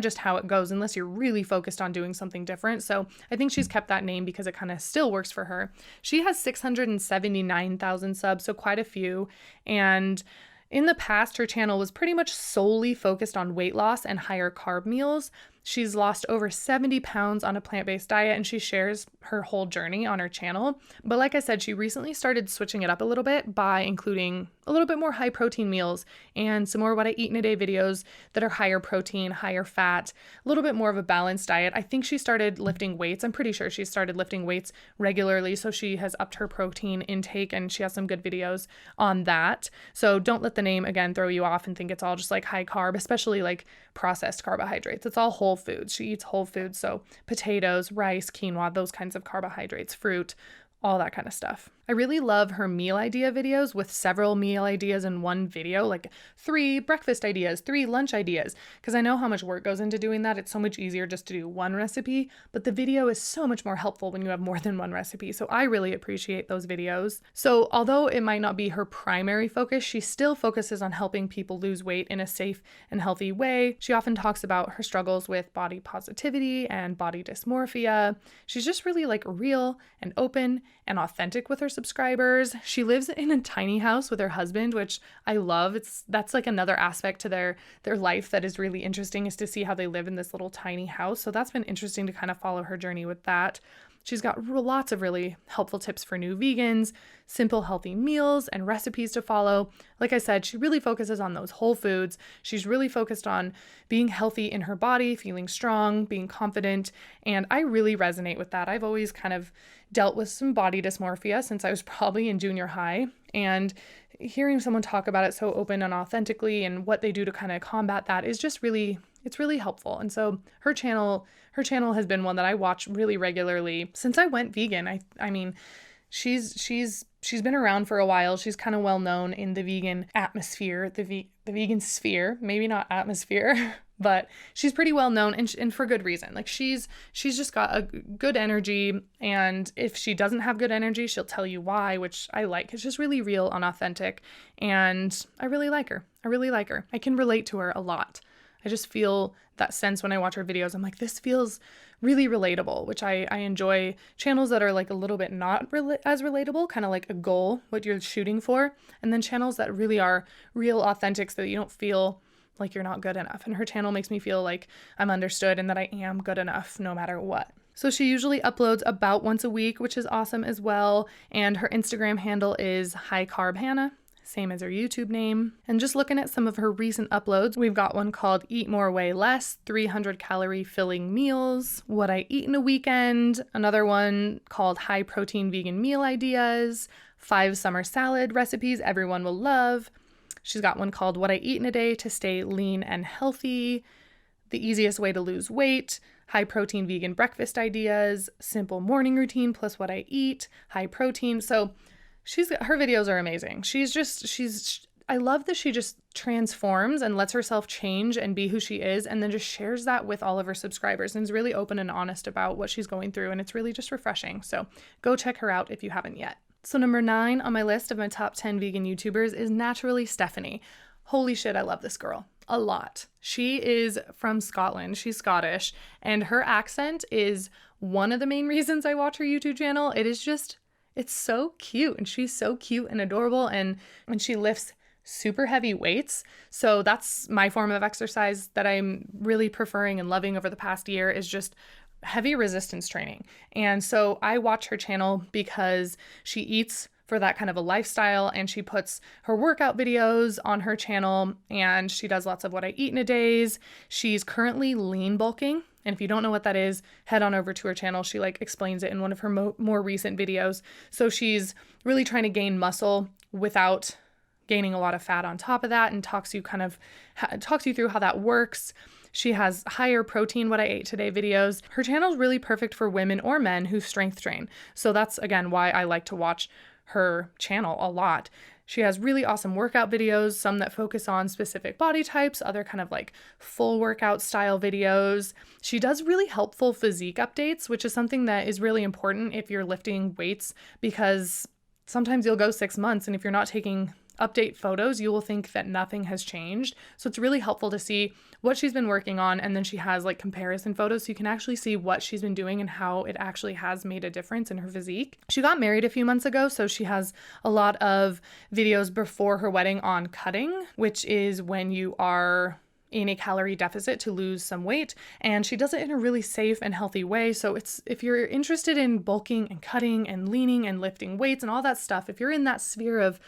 just how it goes unless you're really focused on doing something different. So I think she's kept that name because it kind of still works for her. She has 679,000 subs, so quite a few. And in the past, her channel was pretty much solely focused on weight loss and higher carb meals. She's lost over 70 pounds on a plant-based diet, and she shares her whole journey on her channel. But like I said, she recently started switching it up a little bit by including a little bit more high protein meals and some more what I eat in a day videos that are higher protein, higher fat, a little bit more of a balanced diet. I think she started lifting weights. I'm pretty sure she started lifting weights regularly, so she has upped her protein intake and she has some good videos on that. So don't let the name again throw you off and think it's all just like high carb, especially like processed carbohydrates. It's all whole foods. She eats whole foods, so potatoes, rice, quinoa, those kinds of carbohydrates, fruit, all that kind of stuff. I really love her meal idea videos with several meal ideas in one video, like 3 breakfast ideas, 3 lunch ideas, because I know how much work goes into doing that. It's so much easier just to do one recipe, but the video is so much more helpful when you have more than one recipe. So I really appreciate those videos. So although it might not be her primary focus, she still focuses on helping people lose weight in a safe and healthy way. She often talks about her struggles with body positivity and body dysmorphia. She's just really like real and open and authentic with her subscribers. She lives in a tiny house with her husband, which I love. That's like another aspect to their life that is really interesting, is to see how they live in this little tiny house. So that's been interesting to kind of follow her journey with that. She's got lots of really helpful tips for new vegans, simple healthy meals and recipes to follow. Like I said, she really focuses on those whole foods. She's really focused on being healthy in her body, feeling strong, being confident, and I really resonate with that. I've always kind of dealt with some body dysmorphia since I was probably in junior high, and hearing someone talk about it so open and authentically and what they do to kind of combat that is just really, it's really helpful. And so her channel has been one that I watch really regularly since I went vegan. I mean, she's been around for a while. She's kind of well known in the vegan atmosphere, the vegan sphere, maybe not atmosphere, but she's pretty well known, and for good reason. Like she's just got a good energy, and if she doesn't have good energy, she'll tell you why, which I like. It's just really real and authentic, and I really like her. I can relate to her a lot. I just feel that sense when I watch her videos. I'm like, this feels really relatable, which I enjoy channels that are like a little bit not as relatable, kind of like a goal, what you're shooting for, and then channels that really are real, authentic, so that you don't feel like you're not good enough. And her channel makes me feel like I'm understood and that I am good enough no matter what. So she usually uploads about once a week, which is awesome as well. And her Instagram handle is High Carb Hannah, same as her YouTube name. And just looking at some of her recent uploads, we've got one called Eat More, Weigh Less, 300 calorie filling meals, what I eat in a weekend, another one called High Protein Vegan Meal Ideas, 5 summer salad recipes everyone will love. She's got one called What I Eat in a Day to Stay Lean and Healthy, The Easiest Way to Lose Weight, High Protein Vegan Breakfast Ideas, Simple Morning Routine plus What I Eat, High Protein. So her videos are amazing. I love that she just transforms and lets herself change and be who she is, and then just shares that with all of her subscribers and is really open and honest about what she's going through, and it's really just refreshing. So go check her out if you haven't yet. So number 9 on my list of my top 10 vegan YouTubers is naturally Stephanie. Holy shit, I love this girl a lot. She is from Scotland. She's Scottish, and her accent is one of the main reasons I watch her YouTube channel. It's so cute, and she's so cute and adorable, and when she lifts super heavy weights. So that's my form of exercise that I'm really preferring and loving over the past year, is just heavy resistance training. And so I watch her channel because she eats for that kind of a lifestyle, and she puts her workout videos on her channel, and she does lots of what I eat in a days. She's currently lean bulking. And if you don't know what that is, head on over to her channel. She explains it in one of her more recent videos. So she's really trying to gain muscle without gaining a lot of fat on top of that, and talks you through how that works. She has higher protein what I ate today videos. Her channel is really perfect for women or men who strength train. So that's, again, why I like to watch her channel a lot. She has really awesome workout videos, some that focus on specific body types, other kind of full workout style videos. She does really helpful physique updates, which is something that is really important if you're lifting weights, because sometimes you'll go 6 months, and if you're not taking update photos, you will think that nothing has changed. So it's really helpful to see what she's been working on, and then she has comparison photos so you can actually see what she's been doing and how it actually has made a difference in her physique. She got married a few months ago, so she has a lot of videos before her wedding on cutting, which is when you are in a calorie deficit to lose some weight, and she does it in a really safe and healthy way. So if you're interested in bulking and cutting and leaning and lifting weights and all that stuff, if you're in that sphere of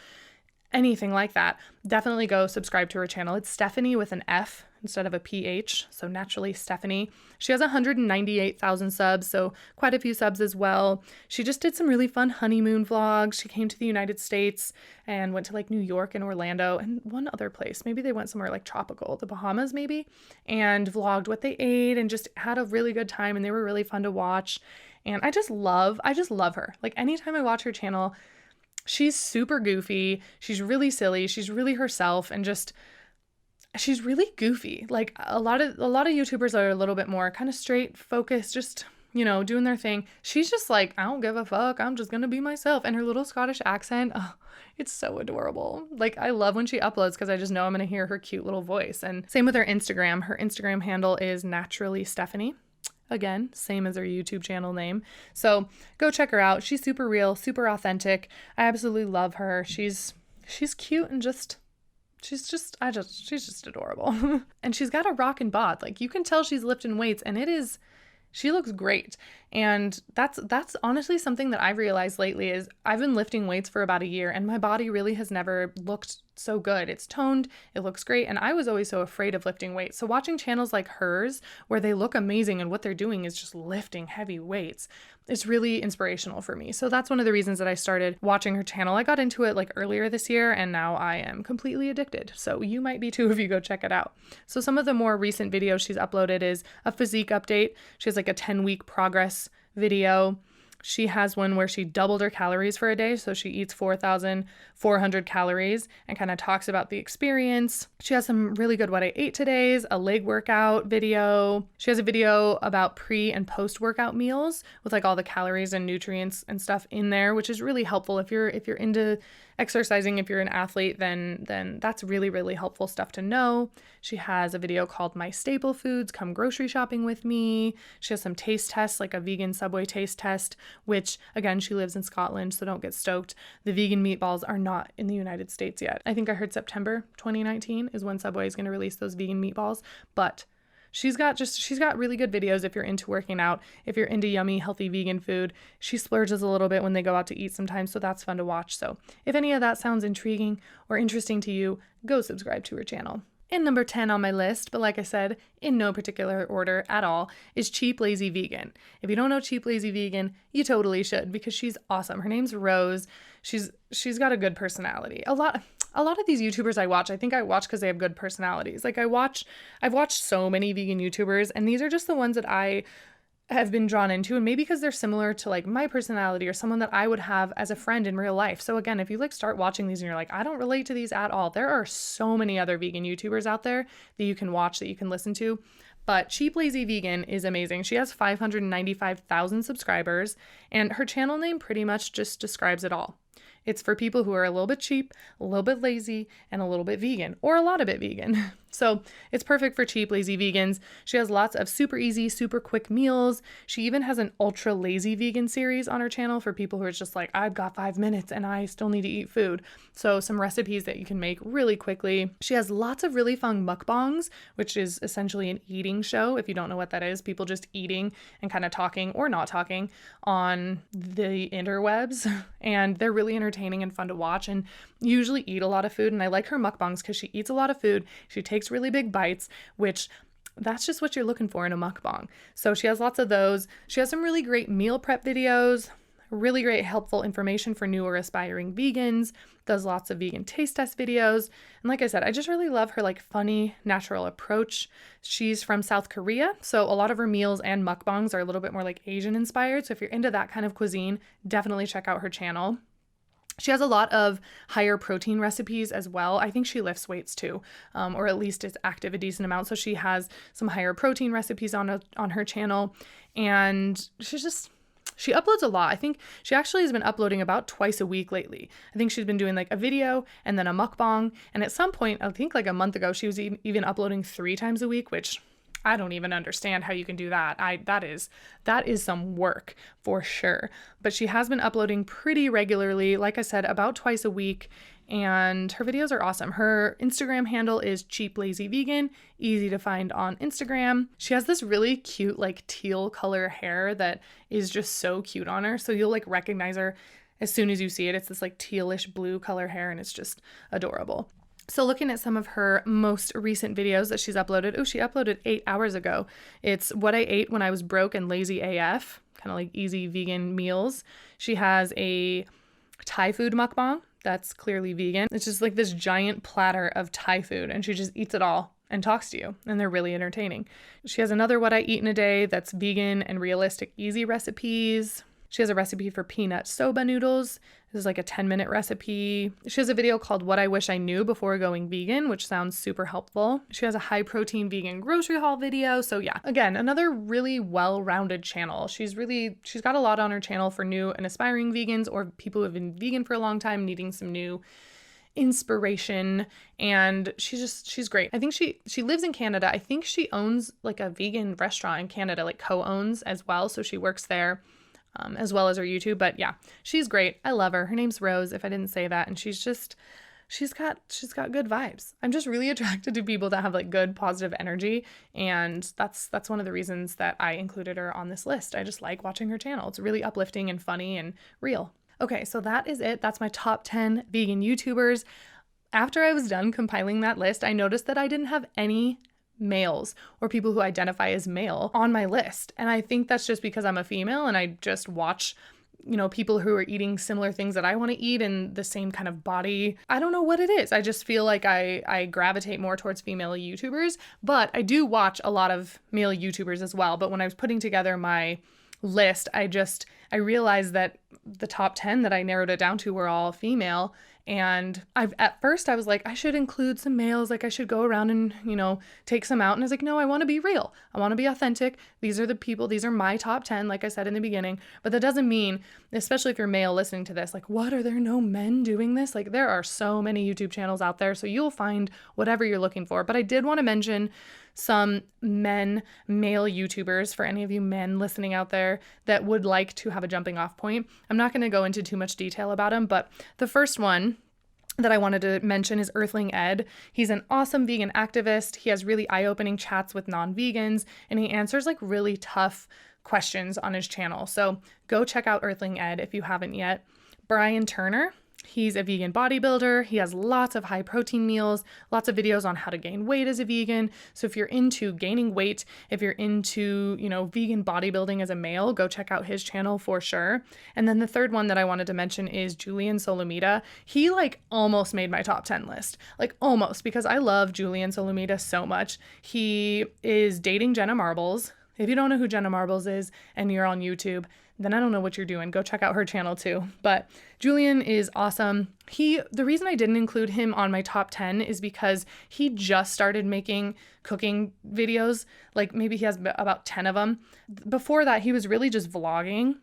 anything like that, definitely go subscribe to her channel. It's Stephanie with an F instead of a PH, so naturally Stephanie. She has 198,000 subs, so quite a few subs as well. She just did some really fun honeymoon vlogs. She came to the United States and went to New York and Orlando and one other place. Maybe they went somewhere tropical, the Bahamas maybe, and vlogged what they ate and just had a really good time, and they were really fun to watch. And I just love her. Anytime I watch her channel, she's super goofy. She's really silly. She's really herself, and she's really goofy. A lot of YouTubers are a little bit more kind of straight, focused, just, doing their thing. She's just I don't give a fuck. I'm just going to be myself. And her little Scottish accent, oh, it's so adorable. I love when she uploads because I just know I'm going to hear her cute little voice. And same with her Instagram. Her Instagram handle is naturally Stephanie. Again, same as her YouTube channel name. So go check her out. She's super real, super authentic. I absolutely love her. She's cute and she's just adorable. And she's got a rockin' bod. You can tell she's lifting weights, and she looks great. And that's honestly something that I've realized lately is I've been lifting weights for about a year, and my body really has never looked so good. It's toned, it looks great, and I was always so afraid of lifting weights. So watching channels like hers where they look amazing and what they're doing is just lifting heavy weights, it's really inspirational for me. So that's one of the reasons that I started watching her channel. I got into it earlier this year, and now I am completely addicted. So you might be too if you go check it out. So some of the more recent videos she's uploaded is a physique update. She has a 10-week progress video. She has one where she doubled her calories for a day. So she eats 4,400 calories and kind of talks about the experience. She has some really good what I ate todays, a leg workout video. She has a video about pre and post workout meals with all the calories and nutrients and stuff in there, which is really helpful if you're into exercising. If you're an athlete, then that's really, really helpful stuff to know. She has a video called My Staple Foods, Come Grocery Shopping With Me. She has some taste tests, a vegan Subway taste test, which again, she lives in Scotland, so don't get stoked. The vegan meatballs are not in the United States yet. I think I heard September 2019 is when Subway is going to release those vegan meatballs, but she's got really good videos if you're into working out, if you're into yummy, healthy vegan food. She splurges a little bit when they go out to eat sometimes, so that's fun to watch. So if any of that sounds intriguing or interesting to you, go subscribe to her channel. And number 10 on my list, but like I said, in no particular order at all, is Cheap Lazy Vegan. If you don't know Cheap Lazy Vegan, you totally should, because she's awesome. Her name's Rose. She's got a good personality. A lot of these YouTubers I watch because they have good personalities. I've watched so many vegan YouTubers, and these are just the ones that I have been drawn into, and maybe because they're similar to my personality or someone that I would have as a friend in real life. So again, if you start watching these and you're I don't relate to these at all, there are so many other vegan YouTubers out there that you can watch, that you can listen to. But Cheap Lazy Vegan is amazing. She has 595,000 subscribers, and her channel name pretty much just describes it all. It's for people who are a little bit cheap, a little bit lazy, and a little bit vegan, or a lot of it vegan. So it's perfect for cheap, lazy vegans. She has lots of super easy, super quick meals. She even has an ultra lazy vegan series on her channel for people who are just like, I've got 5 minutes and I still need to eat food. So some recipes that you can make really quickly. She has lots of really fun mukbangs, which is essentially an eating show. If you don't know what that is, people just eating and kind of talking or not talking on the interwebs. And they're really entertaining and fun to watch, and usually eat a lot of food. And I like her mukbangs because she eats a lot of food. She takes really big bites, which that's just what you're looking for in a mukbang. So she has lots of those. She has some really great meal prep videos, really great helpful information for new or aspiring vegans, does lots of vegan taste test videos. And like I said, I just really love her like funny, natural approach. She's from South Korea, so a lot of her meals and mukbangs are a little bit more like Asian inspired. So if you're into that kind of cuisine, definitely check out her channel. She has a lot of higher protein recipes as well. I think she lifts weights too, or at least is active a decent amount. So she has some higher protein recipes on her channel, and she uploads a lot. I think she actually has been uploading about twice a week lately. I think she's been doing like a video and then a mukbang. And at some point, I think like a month ago, she was even uploading 3 times a week, which I don't even understand how you can do that. That is some work for sure. But she has been uploading pretty regularly, like I said, about twice a week, and her videos are awesome. Her Instagram handle is Cheap Lazy Vegan, easy to find on Instagram. She has this really cute like teal color hair that is just so cute on her. So you'll like recognize her as soon as you see it. It's this like tealish blue color hair, and it's just adorable. So looking at some of her most recent videos that she's uploaded, she uploaded 8 hours ago. It's what I ate when I was broke and lazy AF, kind of like easy vegan meals. She has a Thai food mukbang that's clearly vegan. It's just like this giant platter of Thai food, and she just eats it all and talks to you, and they're really entertaining. She has another what I eat in a day that's vegan and realistic easy recipes. She has a recipe for peanut soba noodles. This is like a 10-minute recipe. She has a video called What I Wish I Knew Before Going Vegan, which sounds super helpful. She has a high protein vegan grocery haul video. So yeah, again, another really well-rounded channel. She's got a lot on her channel for new and aspiring vegans or people who have been vegan for a long time needing some new inspiration, and she's great. I think she lives in Canada. I think she owns like a vegan restaurant in Canada, like co-owns as well. So she works there. As well as her YouTube. But yeah, she's great. I love her. Her name's Rose, if I didn't say that. And she's got good vibes. I'm just really attracted to people that have like good positive energy. And that's one of the reasons that I included her on this list. I just like watching her channel. It's really uplifting and funny and real. Okay, so that is it. That's my top 10 vegan YouTubers. After I was done compiling that list, I noticed that I didn't have any males or people who identify as male on my list. And I think that's just because I'm a female and I just watch, people who are eating similar things that I want to eat in the same kind of body. I don't know what it is. I just feel like I gravitate more towards female YouTubers, but I do watch a lot of male YouTubers as well. But when I was putting together my list, I realized that the top 10 that I narrowed it down to were all female. And at first I was like, I should include some males. Like I should go around and, take some out. And I was like, no, I want to be real. I want to be authentic. These are the people, these are my top 10, like I said in the beginning. But that doesn't mean, especially if you're male listening to this, like, what, are there no men doing this? Like there are so many YouTube channels out there. So you'll find whatever you're looking for. But I did want to mention some male YouTubers for any of you men listening out there that would like to have a jumping off point. I'm not going to go into too much detail about them, but the first one that I wanted to mention is Earthling Ed. He's an awesome vegan activist. He has really eye-opening chats with non-vegans, and he answers like really tough questions on his channel. So go check out Earthling Ed if you haven't yet. Brian Turner. He's a vegan bodybuilder. He has lots of high protein meals, lots of videos on how to gain weight as a vegan. So if you're into gaining weight, if you're into, vegan bodybuilding as a male, go check out his channel for sure. And then the third one that I wanted to mention is Julian Solomita. He almost made my top 10 list, almost, because I love Julian Solomita so much. He is dating Jenna Marbles. If you don't know who Jenna Marbles is and you're on YouTube, then I don't know what you're doing. Go check out her channel too. But Julian is awesome. The reason I didn't include him on my top 10 is because he just started making cooking videos. Maybe he has about 10 of them. Before that, he was really just vlogging.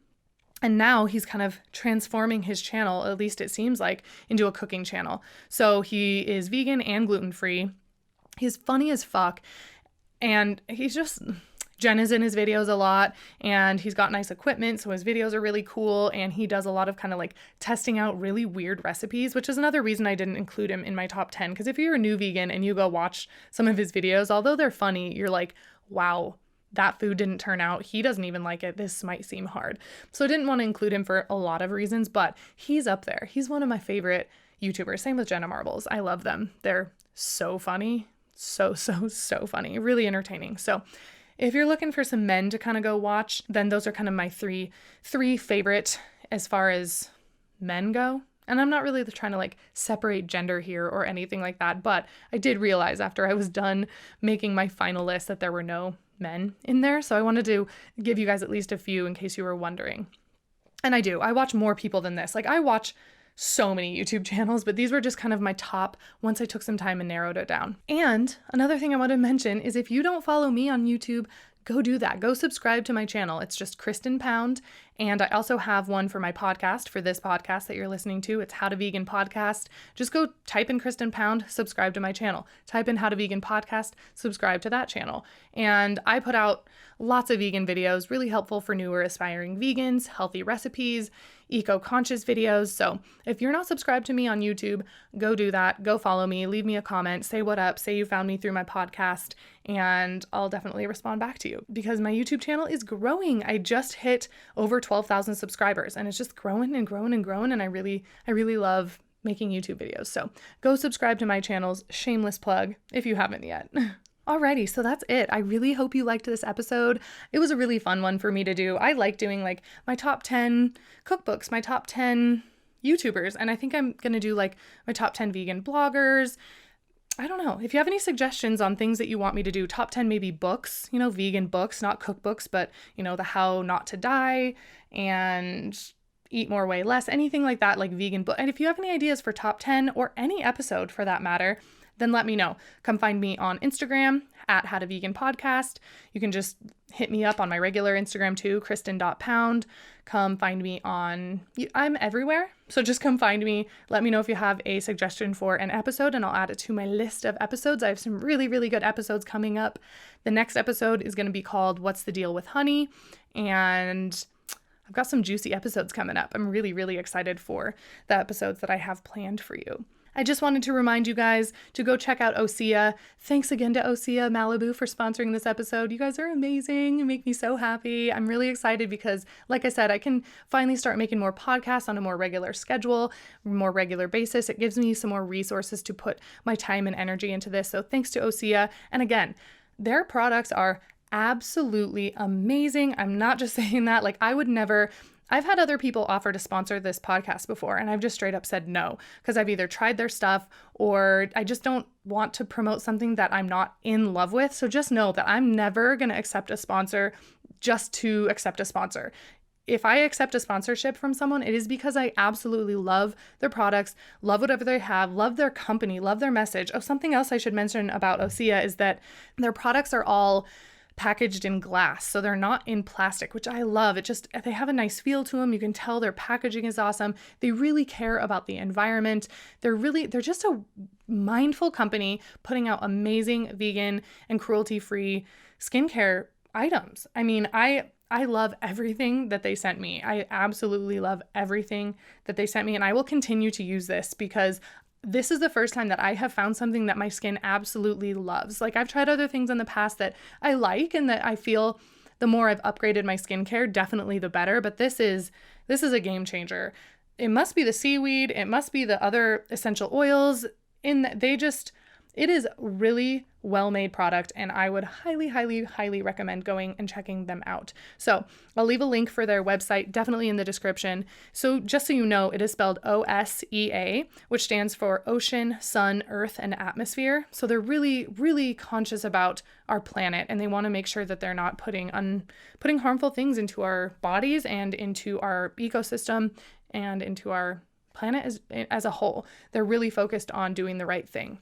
And now he's kind of transforming his channel, at least it seems like, into a cooking channel. So he is vegan and gluten-free. He's funny as fuck. And Jen is in his videos a lot, and he's got nice equipment, so his videos are really cool, and he does a lot of kind of like testing out really weird recipes, which is another reason I didn't include him in my top 10, because if you're a new vegan and you go watch some of his videos, although they're funny, you're like, wow, that food didn't turn out. He doesn't even like it. This might seem hard. So I didn't want to include him for a lot of reasons, but he's up there. He's one of my favorite YouTubers. Same with Jenna Marbles. I love them. They're so funny. So funny. Really entertaining. So if you're looking for some men to kind of go watch, then those are kind of my three favorite as far as men go. And I'm not really trying to like separate gender here or anything like that, but I did realize after I was done making my final list that there were no men in there. So I wanted to give you guys at least a few in case you were wondering. And I do. I watch more people than this. Like I watch so many YouTube channels, but these were just kind of my top once I took some time and narrowed it down. And another thing I want to mention is if you don't follow me on YouTube, go do that. Go subscribe to my channel. It's just Kristen Pound. And I also have one for my podcast, for this podcast that you're listening to. It's How to Vegan Podcast. Just go type in Kristen Pound, subscribe to my channel. Type in How to Vegan Podcast, subscribe to that channel. And I put out lots of vegan videos, really helpful for newer aspiring vegans, healthy recipes, eco-conscious videos. So if you're not subscribed to me on YouTube, go do that. Go follow me, leave me a comment, say what up, say you found me through my podcast, and I'll definitely respond back to you because my YouTube channel is growing. I just hit over 12,000 subscribers and it's just growing and growing and growing. And I really love making YouTube videos. So go subscribe to my channel's shameless plug if you haven't yet. Alrighty, so that's it. I really hope you liked this episode. It was a really fun one for me to do. I like doing like my top 10 cookbooks, my top 10 YouTubers, and I think I'm going to do like my top 10 vegan bloggers. I don't know. If you have any suggestions on things that you want me to do, top 10 maybe books, vegan books, not cookbooks, but the How Not to Die and Eat More, Weigh Less, anything like that, like vegan book. And if you have any ideas for top 10 or any episode for that matter, then let me know. Come find me on Instagram at howtoveganpodcast. You can just hit me up on my regular Instagram too, kristen.pound. Come find me I'm everywhere. So just come find me. Let me know if you have a suggestion for an episode and I'll add it to my list of episodes. I have some really good episodes coming up. The next episode is going to be called What's the Deal with Honey? And I've got some juicy episodes coming up. I'm really excited for the episodes that I have planned for you. I just wanted to remind you guys to go check out Osea. Thanks again to Osea Malibu for sponsoring this episode. You guys are amazing. You make me so happy. I'm really excited because, like I said, I can finally start making more podcasts on a more regular schedule, more regular basis. It gives me some more resources to put my time and energy into this. So thanks to Osea. And again, their products are absolutely amazing. I'm not just saying that. Like I've had other people offer to sponsor this podcast before, and I've just straight up said no, because I've either tried their stuff or I just don't want to promote something that I'm not in love with. So just know that I'm never going to accept a sponsor just to accept a sponsor. If I accept a sponsorship from someone, it is because I absolutely love their products, love whatever they have, love their company, love their message. Oh, something else I should mention about Osea is that their products are all packaged in glass, so they're not in plastic, which I love. They have a nice feel to them. You can tell their packaging is awesome. They really care about the environment. They're just a mindful company putting out amazing vegan and cruelty-free skincare items. I mean, I love everything that they sent me. I absolutely love everything that they sent me, and I will continue to use this because this is the first time that I have found something that my skin absolutely loves. Like I've tried other things in the past that I like and that I feel the more I've upgraded my skincare, definitely the better. But this is a game changer. It must be the seaweed. It must be the other essential oils it is really well-made product, and I would highly recommend going and checking them out. So I'll leave a link for their website definitely in the description. So just so you know, it is spelled OSEA, which stands for Ocean, Sun, Earth, and Atmosphere. So they're really conscious about our planet, and they want to make sure that they're not putting harmful things into our bodies and into our ecosystem and into our planet as a whole. They're really focused on doing the right thing.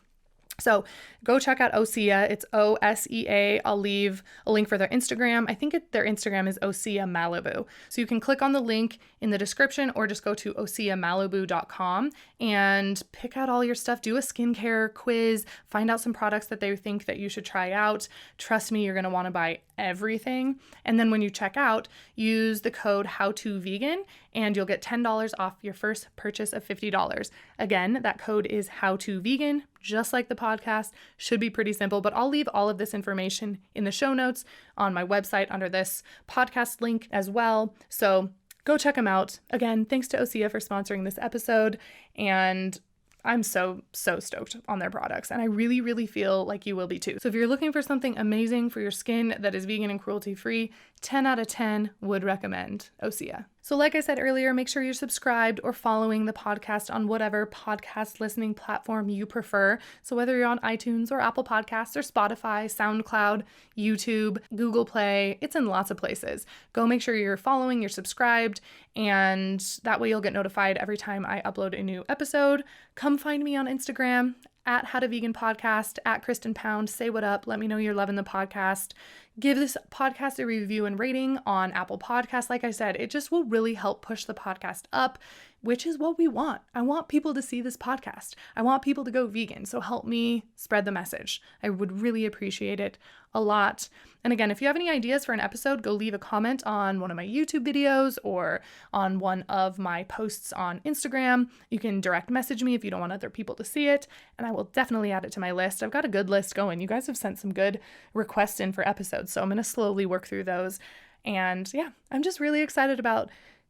So go check out Osea. It's OSEA. I'll leave a link for their Instagram. I think their Instagram is Osea Malibu. So you can click on the link in the description or just go to oseamalibu.com and pick out all your stuff. Do a skincare quiz. Find out some products that they think that you should try out. Trust me, you're going to want to buy everything. And then when you check out, use the code howtovegan and you'll get $10 off your first purchase of $50. Again, that code is howtovegan, just like the podcast. Should be pretty simple, but I'll leave all of this information in the show notes on my website under this podcast link as well. So go check them out. Again, thanks to Osea for sponsoring this episode, and I'm so stoked on their products, and I really, really feel like you will be too. So if you're looking for something amazing for your skin that is vegan and cruelty-free, 10 out of 10 would recommend Osea. So like I said earlier, make sure you're subscribed or following the podcast on whatever podcast listening platform you prefer. So whether you're on iTunes or Apple Podcasts or Spotify, SoundCloud, YouTube, Google Play, it's in lots of places. Go make sure you're following, you're subscribed, and that way you'll get notified every time I upload a new episode. Come find me on Instagram at howtoveganpodcast, at Kristen Pound. Say what up. Let me know you're loving the podcast. Give this podcast a review and rating on Apple Podcasts. Like I said, it just will really help push the podcast up, which is what we want. I want people to see this podcast. I want people to go vegan. So help me spread the message. I would really appreciate it a lot. And again, if you have any ideas for an episode, go leave a comment on one of my YouTube videos or on one of my posts on Instagram. You can direct message me if you don't want other people to see it, and I will definitely add it to my list. I've got a good list going. You guys have sent some good requests in for episodes, so I'm going to slowly work through those. And yeah, I'm just really excited about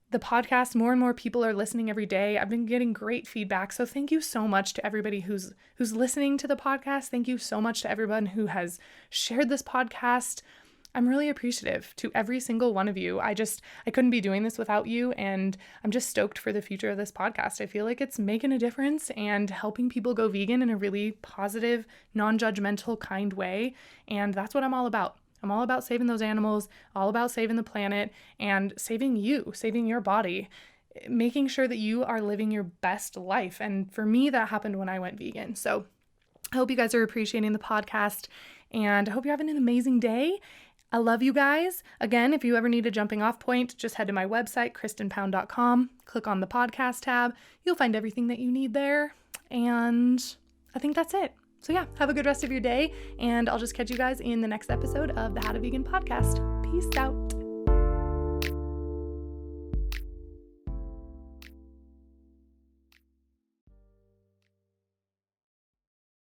the podcast. More and more people are listening every day. I've been getting great feedback. So thank you so much to everybody who's listening to the podcast. Thank you so much to everyone who has shared this podcast. I'm really appreciative to every single one of you. I couldn't be doing this without you, and I'm just stoked for the future of this podcast. I feel like it's making a difference and helping people go vegan in a really positive, non-judgmental, kind way, and that's what I'm all about. I'm all about saving those animals, all about saving the planet, and saving you, saving your body, making sure that you are living your best life. And for me, that happened when I went vegan. So I hope you guys are appreciating the podcast, and I hope you're having an amazing day. I love you guys. Again, if you ever need a jumping off point, just head to my website, kristenpound.com, click on the podcast tab. You'll find everything that you need there. And I think that's it. So yeah, have a good rest of your day, and I'll just catch you guys in the next episode of the How to Vegan podcast. Peace out.